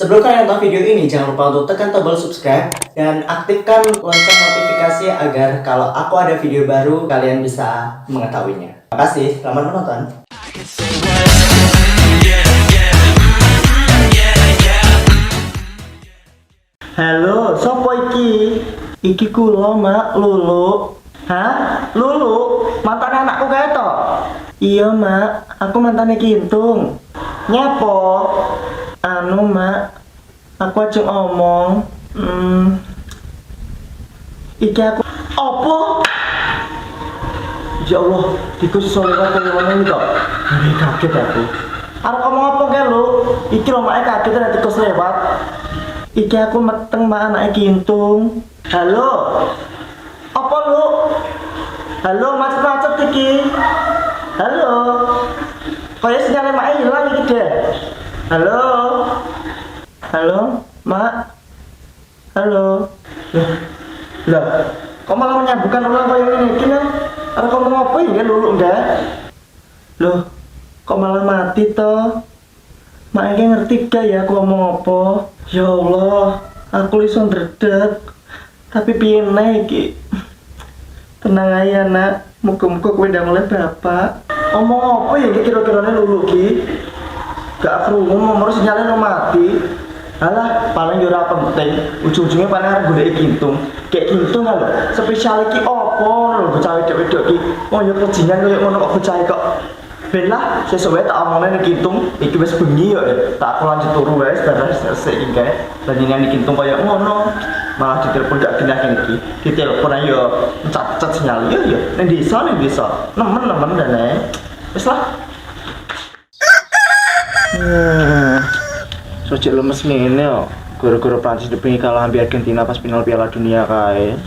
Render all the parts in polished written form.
Sebelum kalian nonton video ini, jangan lupa untuk tekan tombol subscribe dan aktifkan lonceng notifikasi agar kalau aku ada video baru, kalian bisa mengetahuinya. Terima kasih, selamat menonton. Halo, sopo iki? Iki kula, Mak, Lulu. Hah? Lulu? Mantan anakku kae to? Iya, Mak, aku mantane Kintung. Nyapo? Anu, Mak, aku aja ngomong. Iki aku opo? Ya Allah, diku sesuk lewat kaya ngono iki kok. Hari kaget aku. Arep ngomong apa kae, Lu? Iki lho mak kaget nek tikus lewat. Iki aku meteng mak anake Kintung. Halo. Apa, Lu? Halo, macet-macet iki. Halo. Kaya sinyalnya mak hilang iki deh. Halo. Halo, Mak. Halo. Lah, kok malah menyambungkan ulang kaya ngene iki, Nek? Arep ngomong apa ya, Lulu enggak? Loh, kok malah mati toh? Mak iki ngerti gak ya aku ngomong apa? Ya Allah, aku iso ndredeg. Tapi piye nek iki? Tenang aja, Nak. Muga-muga kowe ndang oleh bapak. Ngomong apa ya iki kira-kirane Lulu iki? Gak krungu nomor sinyalnya mati. Alah, paling yo ora penting. Ujung-ujungnya paling arep golek Kintung. Kayak Kintung lho, spesial iki opo lho bocah wedok-wedok iki. Oh yo kejingan koyo ngono kok bocah kok. Ben lah, sesuk wae tak omongne nek Kintung, iki wis bengi yo. Tak aku lanjut turu wae sebentar sesuk iki kae. Lan nyinani Kintung koyo ngono. Malah ditelepon gak genah iki. Ditelepon ayo cat-cat sinyal yo yo. Ning desa Nemen-nemen dene. Wis lah. Sojek lemes ngene yo. Gara-gara Prancis dipingi kalah ambil Argentina pas final Piala Dunia kae.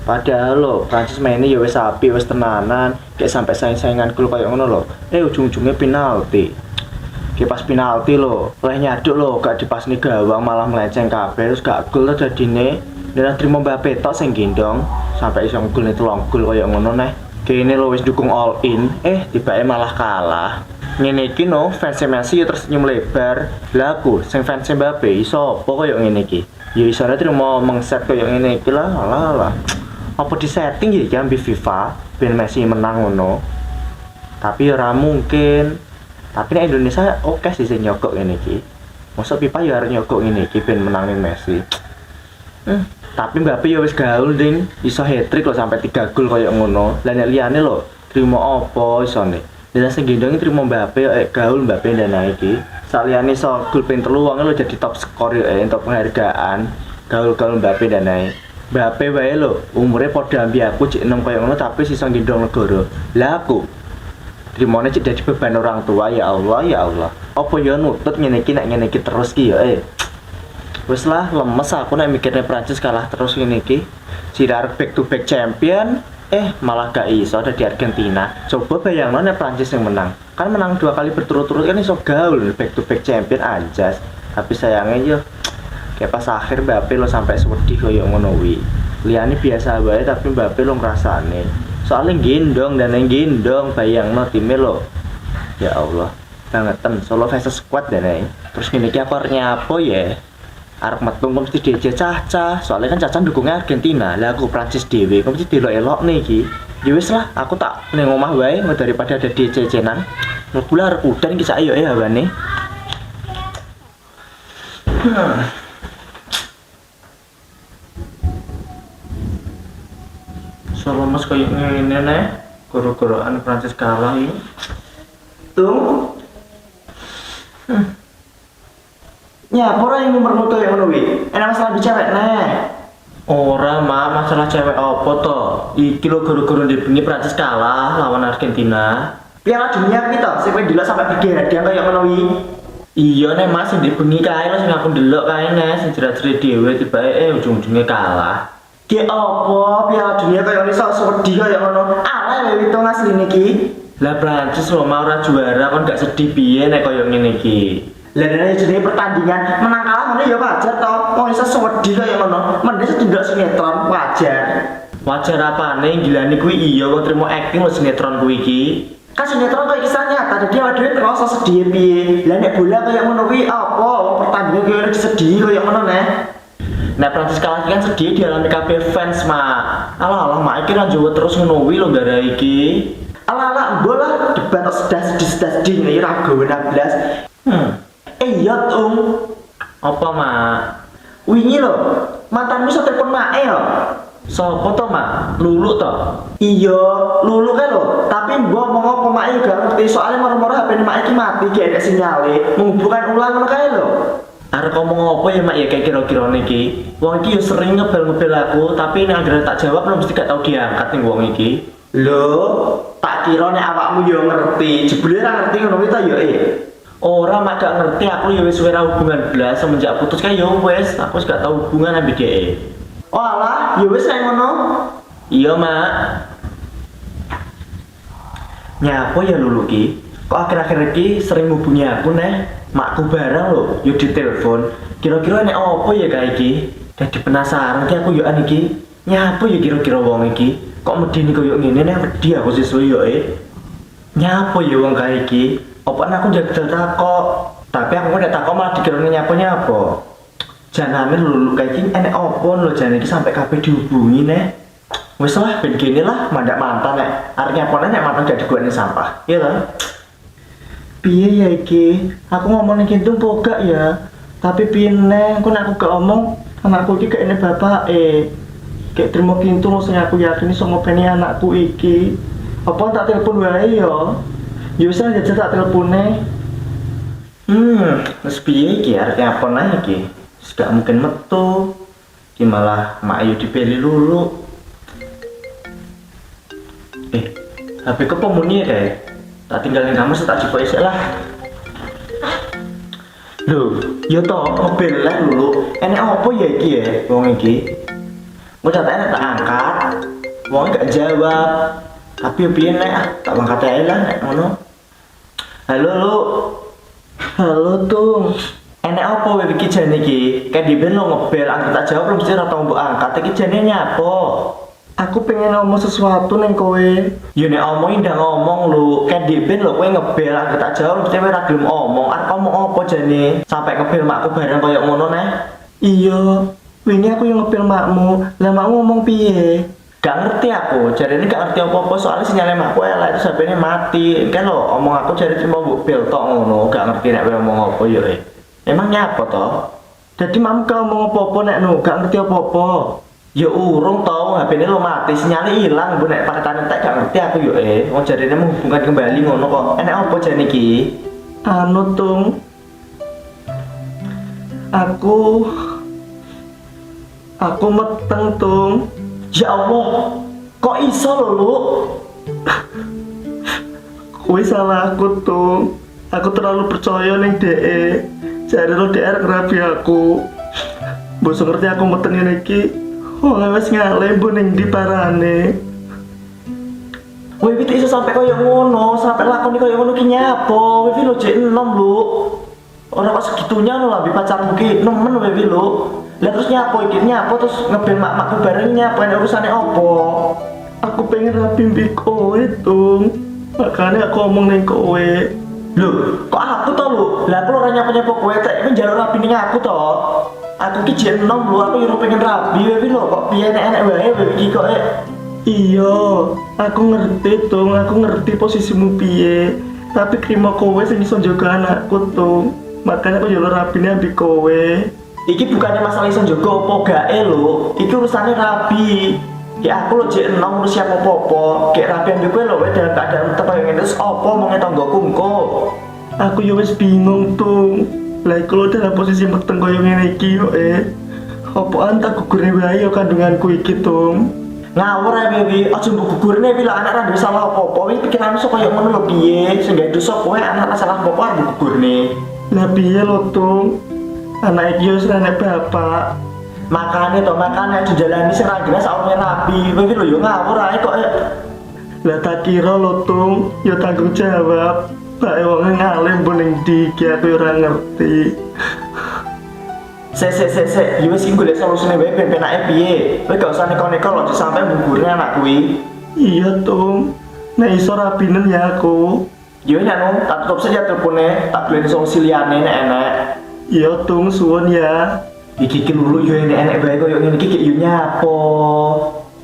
Padahal lo Prancis mainnya ya wis apik, wis tenanan, kayak sampai saing-saingan gol kayak ngono lo. Ujung-ujungnya penalti. Kayak pas penalti lo, oleh nyaduk lo, gak dipasni gawang malah melenceng kabeh terus gak gol lah jadine. Dan terima Mbappe tok sing gendong sampai iso gol itu long gol kayak ngono neh. Kene lo wis dukung all in, tibae malah kalah. Ngene iki no, fans Messi ya tersenyum lebar. Lah aku sing fans Mbappe iso apa koyo ngene iki? Ya isone terima mengset koyo ngene iki lah, alah. Apa di setting ya ambil FIFA ben Messi menang ngono. Tapi ora mungkin. Tapi nek Indonesia oke sih sing nyogok ngene iki. Mosok FIFA ya arep nyogok ngene iki ben menangin Messi. Tapi Mbappe ya wis gaul ding, iso hat-trick lho sampai 3 gol koyo ngono. Lah nek liyane lho, trimo apa isone? Dan sing gendong trimo Mbappe gaul Mbappe dan iki. Saliyane iso gol ping 3 wong lho jadi top skor untuk penghargaan. Gaul-gaul Mbappe dan Mbappe wae lho, umure padha ambi aku cek 6 koyo ngono tapi sisa gendong negara. Lah aku trimone cek dadi beban orang tua ya Allah ya Allah. Apa ya nutut ngene iki nek ngene iki terus ki ya Wis lah lemes aku nek mikirnya Prancis kalah terus ngene iki. Sirar back to back champion malah gak iso ada di Argentina. Coba bayangno nek Prancis yang menang. Kan menang 2 kali berturut-turut kan iso gaul back to back champion anjas. Tapi sayangnya yo kayak pas akhir Mbappe lo sampai sedih koyo ngono wi. Liyane biasa wae tapi Mbappe lo ngrasane. Soalnya gendong dan yang gendong bayangno time lo. Ya Allah, bangetan solo versus squad dan terus ngene iki aku arep nyapo ya. Arep metu mesti DJ Caca. Soalnya kan Caca dukungnya Argentina. Lah aku Prancis dhewe, kok mesti delok-elok nih iki. Ya wis lah, aku tak ning omah wae daripada ada DJ-cenan. Mlebu arep udan iki sak yo hawane. Solo mas kayak ngene nih, goro-goroan Prancis kalah ini. Tuh. Nyapora yang nomor kayak ngono wi. Enak masalah di cewek nih. Ora mah masalah cewek apa to? Iki lo goro-goro dibengi Prancis kalah lawan Argentina. Piala Dunia kita, sing kowe delok sampai pikir dia kayak ngono wi. Iya nek Mas dibengi kae lho sing aku delok kae nih, sing jerat-jerit dhewe tibae ujung-ujungnya kalah. Ki apa Piala Dunia kaya iso sedih kaya ngono. Ala wae itu asline iki. Lah Prancis lho mau ora juara kon gak sedih piye nek kaya ngene iki. Lah dene jenenge pertandingan menang kalah ngono ya wajar to. Wong iso sedih kaya ngono. Mending sedelok sinetron wajar. Wajar apane gilane kuwi iya kok trimo acting lho sinetron kuwi iki. Kan sinetron kayak kisah nyata, jadi awake dhewe terasa sedih piye. Lah nek bola kayak ngono kuwi apa? Wong pertandingan kayak sedih kayak ngono neh. Nah Prancis kalah iki kan sedih dialami kabeh fans, Mak. Alah Mak iki ra jowo terus ngono kuwi lho gara iki. Alah bola debat sedih ngene ra gawe blas. Iya Tung. Apa Mak? Wingi lho, mantanmu iso telepon Mak ya. Sopo to Mak? Lulu to? Iya, Lulu kan lho. Tapi mbok ngomong apa Mak gak ngerti soalnya moro-moro HP Mak iki mati gak ada sinyale. Menghubungkan ulang ngono kae lho. Arep ngomong apa ya Mak ya kayak kira-kira niki. Wong iki yo sering ngebel-ngebel aku, tapi nek anggere tak jawab lo mesti gak tau diangkat ning wong iki. Lho, tak kira nek awakmu yo ngerti. Jebule ra ngerti ngono kuwi ta yo Ora Mak gak ngerti, aku yo wis ora hubungan blas semenjak putus kan yo wis, aku wis gak tau hubungan ambek dhek. Oh alah, ya wis kayak ngono. Iya, Mak. Nyapa ya Lulu ki? Kok akhir-akhir iki sering hubungi aku neh? Makku barang lho, yo ditelepon. Kira-kira nek opo ya kae iki? Dadi penasaran ki aku yo an iki. Nyapa ya kira-kira wong iki? Kok medeni koyo ngene nek wedi aku sesuk yo Nyapa ya wong kae iki? Opo aku jajal takok. Tapi aku nek takok malah dikirane nyapa-nyapa. Janane Lulu kayak gini enek opo lho jane iki sampai kabeh dihubungi neh. Wis lah ben kene lah mandak mantan nek arep nyapone nek mantan gak digone sampah. Iya ta? Piye ya iki? Aku ngomong iki tuh pogak ya. Tapi piye neh aku nek aku gak omong anakku iki gak ene bapake. Kayak terima kintu sing aku yakini iso ngopeni anakku iki. Apa tak telepon wae ya? Ya wis lah jajal tak telepone. Wis piye iki arep nyapone iki? Gak mungkin metu ki malah Mak Ayu dipilih Lulu. HP ku pemuni ya deh. Tak tinggalin kamu tak coba isek lah. Loh, yo toh mobil lah Lulu. Enek apa ya iki ya wong iki? Mau catane tak angkat. Wong gak jawab. Tapi piye nek tak angkat ae lah nek ngono. Halo Lu. Halo Tung. Enek apa wae iki jane iki? Kayak diben lo ngebel, aku tak jawab lu mesti ora tau mbok angkat. Iki jane nyapa? Aku pengen ngomong sesuatu neng kowe. Ya nek omongin ndak ngomong lu. Kayak diben lo kowe ngebel, aku tak jawab mesti ora gelem omong. Arep ngomong apa jane? Sampai ngebel makku bareng koyo ngono neh. Iya, wingi aku yang ngebel makmu. Lah makmu ngomong piye? Gak ngerti aku, jadi ini gak ngerti apa-apa soalnya sinyalnya makku elek itu HP-nya mati. Kan lo omong aku jadi cuma bel tok ngono, gak ngerti nek ngomong apa ya. Emangnya apa toh? Jadi mam kau mau apa-apa nek nu, gak ngerti apa-apa. Ya urung tau, HP ini lo mati, sinyalnya hilang, bu nek pakai tangan tak gak ngerti aku yuk mau jadi ini menghubungkan kembali ngono kok. Enak apa jadi ki? Anu Tung, aku meteng Tung. Ya Allah, kok iso lo lu? Kowe salah aku Tung. Aku terlalu percaya ning DE. Jare lo DR kerapi aku. Bosok ngerti aku meteng ngene iki. Oh, wis ngale mbok ning ndi parane. Kowe iki iso sampe koyo ngono, sampe lakoni koyo ngono ki nyapa? Kowe lo jek enom lu. Ora kok segitunya lo lambi pacarmu ki nemen kowe lo. Lah terus nyapa iki nyapa terus ngebel makku bareng nyapa nek urusane opo? Aku pengen rapi mbik kowe Tung. Makanya aku ngomong ning kowe. Loh, kok aku tau lu? Lah aku ora nyapa-nyapa kowe tek iki njaluk rapi ning aku to. Aku ki jen enom lu, aku yo pengen rapi wae lho kok piye enek wae iki kok Iya, aku ngerti Tung, aku ngerti posisimu piye. Tapi krimo kowe sing iso njaga anakku Tung. Makanya aku njaluk rapine ambek kowe. Iki bukannya masalah iso njaga apa gae lho. Iki urusane rapi. Ya aku lo jek enom urus siapa apa-apa. Kayak rapi ambek kowe lho dalam keadaan tetep kaya ngene terus apa omonge tanggoku engko. Aku yo wis bingung Tung. Lah iku lo dalam posisi meteng kaya ngene iki yo Apaan tak gugurne wae yo kandunganku iki Tung. Ngawur ae Bibi, aja mbok gugurne pi lah anak ra duwe salah apa-apa. Iki pikiranmu sok kaya ngono lho piye? Sing gak dosa kowe anak ra salah apa-apa mbok gugurne. Lah piye lho Tung? Anak iki yo wis nek bapak. Makane aja jalani sing ra jelas saurunge rapi. Kowe iki lho yo ngawur ae kok. Lah tak kira lho Tung, yo tanggung jawab. Bae wong ngalim mbok ning ndi iki aku ora ngerti. Se, yo wis iki golek solusine wae ben penake piye. Kowe gak usah neko-neko lho sampe ngugurne anak kuwi. Iya Tung. Nah iso rapinen ya aku. Yo nyanu, tak tutup saja teleponnya, tak beli solusi liyane nek enek. Iya tung suwun ya. Iki ki lulu yo enek bae koyo ngene iki ki yo nyapo.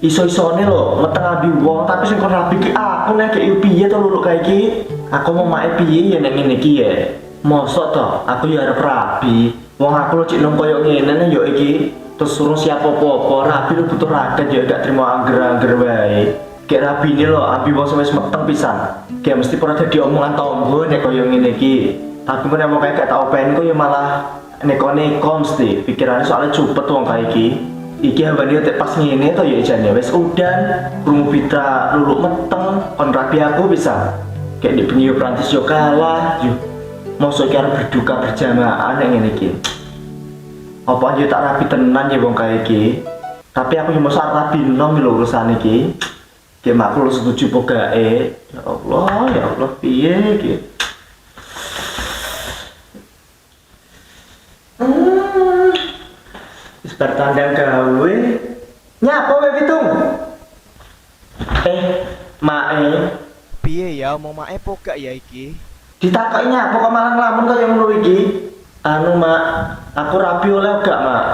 Iso-isone lho, meteng ambi wong tapi sing kon rapi ki aku nek ki piye to lulu kae iki. Aku mau mae piye ya nek ngene iki ya. Mosok to, aku yo arep rapi. Wong aku lo cik nang koyo ngene yo iki. Terus suruh siapa apa rapi lu butuh raket yo gak terima angger-angger wae. Kayak rapi ini loh, ambil wong sampe meteng pisan. Kayak mesti pernah jadi omongan tonggo nek koyo ngene iki. Tapi kok nek kayak gak tau pengen kok ya malah neko-neko mesti. Pikirannya soalnya cupet wong kayak iki. Iki hambane tek pas ngene to ya jane wis udan, krungu pita luluk meteng, kon rapi aku bisa. Kayak di penyu Prancis yo kalah, yo. Mosok iki arep berduka berjamaah nek ngene iki. Apa yo tak rapi tenan ya wong kayak iki. Tapi aku yo mosok rapi nom lho urusan iki. Ya makhluk setuju pogae. Ya Allah, piye iki? Wis pertandang gawe. Nyapa wae pitung? Mae. Piye ya mau mae pokok ya iki? Ditakoki nyapa kok malah nglamun kaya ngono iki? Anu, Mak, aku rapi oleh gak, Mak?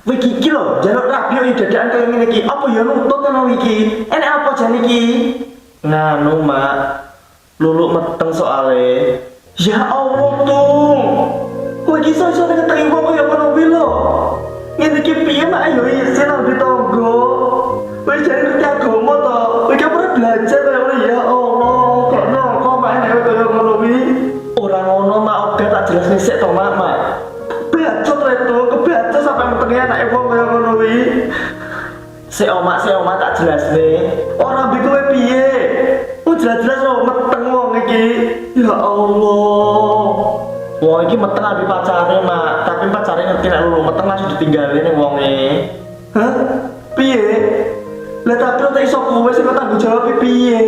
Wih iki lho, jaluk rapi yo dadakan kaya ngene iki. Apa ya nuntut ngono iki? Enek apa jan iki? Nganu, Mak. Luluk meteng soale. Ya Allah, Tung. Kowe iki iso ngeteki wong kaya ngono kuwi lho. Ngene iki piye, Mak? Ayo isin nang ditonggo. Wis jane ngerti agama to. Kowe iki pernah belajar kaya ngono ya Allah. Kok kok Mak enek kaya ngono kuwi? Ora ngono, Mak. Oke tak jelas sik to, Mak. Bacot itu, kebaca sampai metengnya anak wong kaya ngono kuwi. Si omak tak jelasne. Ora mbi kowe piye? Oh jelas-jelas lho meteng wong iki. Ya Allah. Wong iki meteng ambi pacare, Mak. Tapi pacare ngerti nek lulu meteng langsung ditinggalin ning wonge. Hah? Piye? Lah tapi ora iso kowe sing tanggung jawab piye?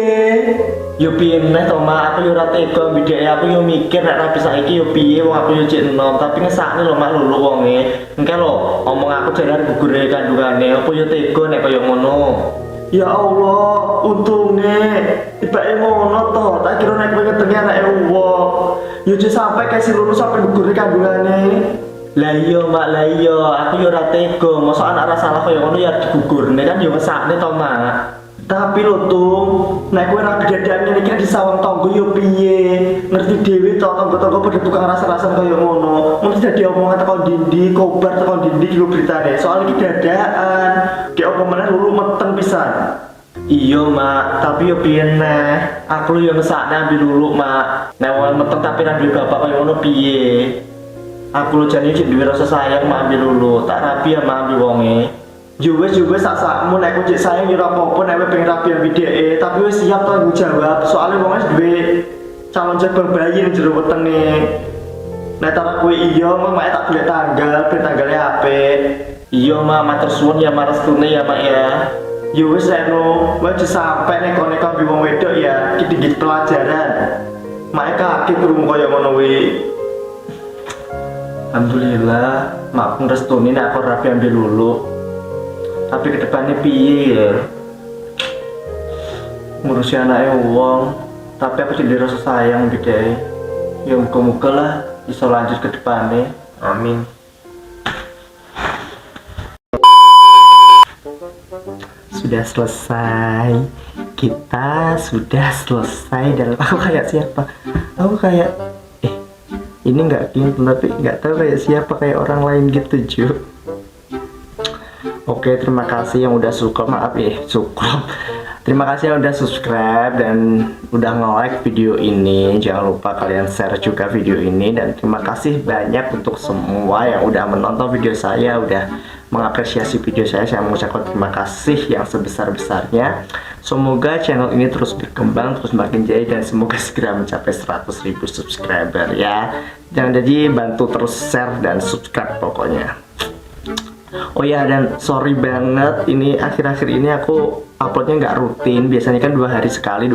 Yo piye meneh to, Mak, aku yo ora tega mbidheke, aku yo mikir nek rapi saiki yo piye wong aku yo cek enom, tapi ngesakne lho Mak lulu wonge. Engke lho, omong aku jare gugure kandungane, apa yo tega nek kaya ngono. Ya Allah, untunge tibake ngono to, tak kira nek kowe ngetengi anake wong. Yo jek sampe kasih lulu sampe gugure kandungane. Lah iya Mak, lah iya, aku yo ora tega, mosok anak ora salah kaya ngono ya digugurne kan yo ngesakne to, Mak. Tapi lho Tung, nek kowe ra kedadean ngene iki di sawang tangga yo piye? Ngerti dhewe to tangga-tangga pada tukang rasa-rasan kaya ngono. Mesti dadi omongan teko ndi, kobar teko ndi iki beritane. Soal iki dadakan. Ki opo meneh lulu meteng pisan. Iya Mak, tapi yo piye neh? Aku yo ngesakne ambil lulu Mak. Nek wong meteng tapi ra duwe bapak kaya ngono piye? Aku lo jane iki duwe rasa sayang Mak ambil lulu, tak rapi ya Mak ambil wonge. Juwes sak-sakmu nek kucik sayang yo ora apa-apa nek pengen rapi ambil dheke, tapi wis siap tanggung jawab. Soale wong wis duwe calon jabang bayi ning jero wetenge. Nek tak kowe iya, Mak tak golek tanggal, ben tanggale apik. Iya Mak, matur suwun ya marestune ya Mak ya. Yo wis eno, wis sampe nek kono ambil wong wedok ya, iki dikit pelajaran. Mak kaget krungu kaya ngono kuwi. Alhamdulillah, Mak pun restuni nek aku rapi ambil lulu. Tapi kedepannya piye ya? Ngurusi anaknya wong, tapi aku jadi rasa sayang bidai. Ya muka-muka lah, bisa lanjut ke depannya. Amin. Sudah selesai. Kita sudah selesai dalam aku kayak siapa? Aku kayak ini nggak kintu tapi nggak tahu kayak siapa kayak orang lain gitu Ju. Oke, terima kasih yang udah suka, maaf ya, cukup. Terima kasih yang udah subscribe dan udah nge-like video ini. Jangan lupa kalian share juga video ini. Dan terima kasih banyak untuk semua yang udah menonton video saya, udah mengapresiasi video saya. Saya mengucapkan terima kasih yang sebesar-besarnya. Semoga channel ini terus berkembang, terus makin jaya, dan semoga segera mencapai 100.000 subscriber ya. Jangan jadi bantu terus share dan subscribe pokoknya. Oh ya, dan sorry banget ini akhir-akhir ini aku uploadnya nggak rutin. Biasanya kan 2 hari sekali.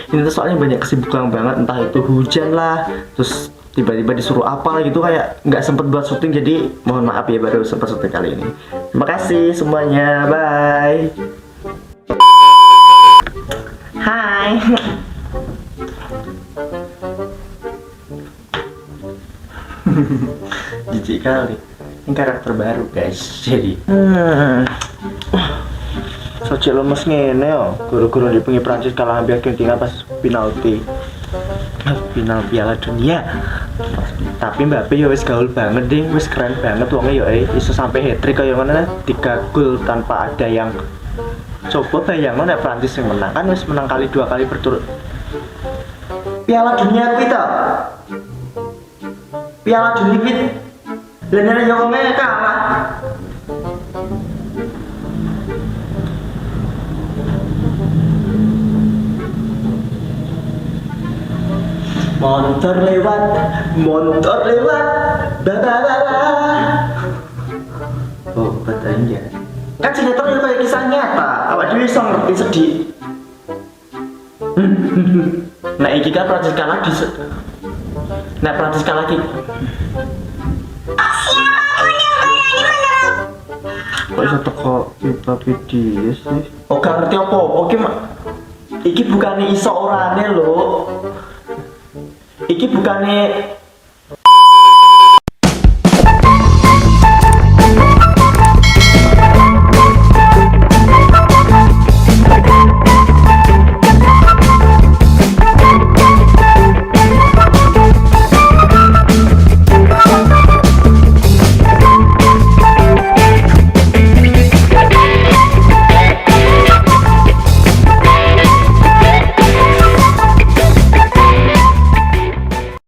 Ini tuh soalnya banyak kesibukan banget, entah itu hujan lah, terus tiba-tiba disuruh apa gitu, kayak nggak sempet buat syuting. Jadi mohon maaf ya, baru sempet syuting kali ini. Terima kasih semuanya, bye. Hai. Jijik kali. Ini karakter baru guys. Jadi. Socek lemes ngene yo. Guru-guru di pengi Prancis kalah ambil Argentina pas penalti. Final Piala Dunia. Tapi Mbappe ya wis gaul banget ding, wis keren banget wonge yo iso sampai hat-trick kaya ngono 3 gol tanpa ada yang coba bayangno nek Prancis yang menang kan wis menang kali 2 kali berturut. Piala Dunia kuwi to. Piala Dunia kuwi lha nek yo wonge kalah. Motor lewat, dadadada. Oh, betanya. Kan sinetron itu kayak kisah nyata. Awak dhewe iso ngerti sedih. Nah, iki kan Prancis kalah di Nah, Prancis kalah iki. Kok iso teko pipa video sih? Oh, gak ngerti apa. Oke, Mak. Iki bukannya iso orane lho. Iki bukannya